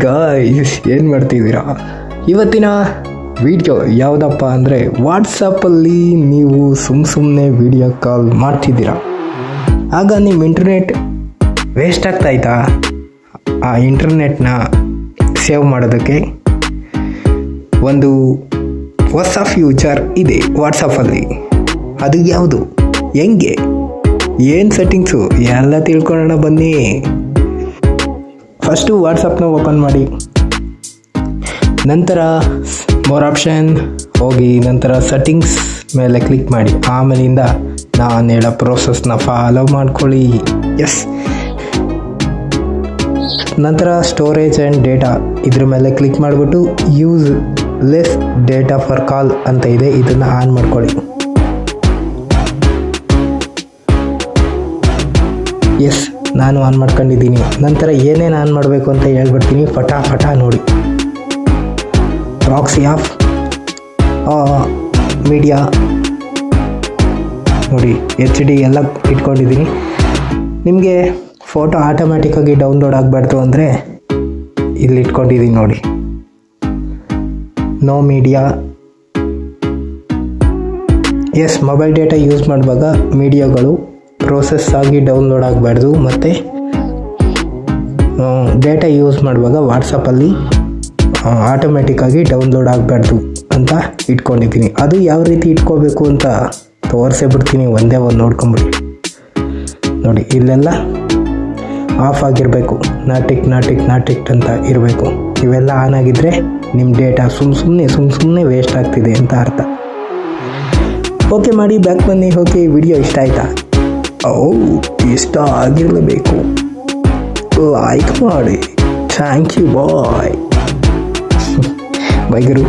Guys ಏನು ಮಾಡ್ತಿದ್ದೀರಾ? ಇವತ್ತಿನ ವಿಡಿಯೋ ಯಾವುದಪ್ಪ ಅಂದರೆ ವಾಟ್ಸಪ್ಪಲ್ಲಿ ನೀವು ಸುಮ್ಮನೆ ವಿಡಿಯೋ ಕಾಲ್ ಮಾಡ್ತಿದ್ದೀರಾ, ಆಗ ನಿಮ್ಮ ಇಂಟರ್ನೆಟ್ ವೇಸ್ಟ್ ಆಗ್ತಾಯಿತಾ? ಆ ಇಂಟರ್ನೆಟ್ನ ಸೇವ್ ಮಾಡೋದಕ್ಕೆ ಒಂದು ಹೊಸ ಫ್ಯೂಚರ್ ಇದೆ ವಾಟ್ಸಪ್ಪಲ್ಲಿ. ಅದು ಯಾವುದು, ಹೆಂಗೆ, ಏನು ಸೆಟ್ಟಿಂಗ್ಸು ಎಲ್ಲ ತಿಳ್ಕೊಳ್ಳೋಣ ಬನ್ನಿ. ಫಸ್ಟು ವಾಟ್ಸಪ್ನ ಓಪನ್ ಮಾಡಿ, ನಂತರ ಮೋರ್ ಆಪ್ಷನ್ ಹೋಗಿ, ನಂತರ ಸೆಟ್ಟಿಂಗ್ಸ್ ಮೇಲೆ ಕ್ಲಿಕ್ ಮಾಡಿ. ಆಮೇಲಿಂದ ನಾನು ಹೇಳೋ ಪ್ರೋಸೆಸ್ನ ಫಾಲೋ ಮಾಡ್ಕೊಳ್ಳಿ. ಎಸ್, ನಂತರ ಸ್ಟೋರೇಜ್ ಆ್ಯಂಡ್ ಡೇಟಾ ಇದ್ರ ಮೇಲೆ ಕ್ಲಿಕ್ ಮಾಡಿಬಿಟ್ಟು ಯೂಸ್ ಲೆಸ್ ಡೇಟಾ ಫಾರ್ ಕಾಲ್ ಅಂತ ಇದೆ, ಇದನ್ನು ಆನ್ ಮಾಡ್ಕೊಳ್ಳಿ. ಎಸ್, ನಾನು ಆನ್ ಮಾಡ್ಕೊಂಡಿದ್ದೀನಿ. ನಂತರ ಏನೇನು ಆನ್ ಮಾಡಬೇಕು ಅಂತ ಹೇಳ್ಬಿಡ್ತೀನಿ, ಫಟ ನೋಡಿ. ಪ್ರಾಕ್ಸಿ ಆಫ್, ಮೀಡಿಯಾ ನೋಡಿ, HD ಎಲ್ಲ ಇಟ್ಕೊಂಡಿದ್ದೀನಿ. ನಿಮಗೆ ಫೋಟೋ ಆಟೋಮ್ಯಾಟಿಕ್ಕಾಗಿ ಡೌನ್ಲೋಡ್ ಆಗಬಾರ್ದು ಅಂದರೆ ಇಲ್ಲಿ ಇಟ್ಕೊಂಡಿದ್ದೀನಿ ನೋಡಿ, no media. Yes, mobile data use ಮಾಡುವಾಗ ಮೀಡಿಯಾಗಳು ಪ್ರೋಸೆಸ್ ಆಗಿ ಡೌನ್ಲೋಡ್ ಆಗಬಾರ್ದು, ಮತ್ತು ಡೇಟಾ ಯೂಸ್ ಮಾಡುವಾಗ ವಾಟ್ಸಪ್ಪಲ್ಲಿ ಆಟೋಮ್ಯಾಟಿಕ್ಕಾಗಿ ಡೌನ್ಲೋಡ್ ಆಗಬಾರ್ದು ಅಂತ ಇಟ್ಕೊಂಡಿದ್ದೀನಿ. ಅದು ಯಾವ ರೀತಿ ಇಟ್ಕೋಬೇಕು ಅಂತ ತೋರಿಸೇ ಬಿಡ್ತೀನಿ, ಒಂದೇ ಒಂದು ನೋಡ್ಕೊಂಬಿಡಿ. ನೋಡಿ, ಇಲ್ಲೆಲ್ಲ ಆಫ್ ಆಗಿರಬೇಕು, ನಾಟಿಕ್ ಅಂತ ಇರಬೇಕು. ಇವೆಲ್ಲ ಆನ್ ಆಗಿದ್ದರೆ ನಿಮ್ಮ ಡೇಟಾ ಸುಮ್ಮನೆ ವೇಸ್ಟ್ ಆಗ್ತಿದೆ ಅಂತ ಅರ್ಥ. ಓಕೆ ಮಾಡಿ, ಬ್ಯಾಕ್ ಬನ್ನಿ. ಓಕೆ, ವಿಡಿಯೋ ಇಷ್ಟ ಆಯಿತಾ? ಇಷ್ಟ ಆಗಿರಲೇಬೇಕು, ಲೈಕ್ ಮಾಡಿ. Thank you, bye. Bye Guru.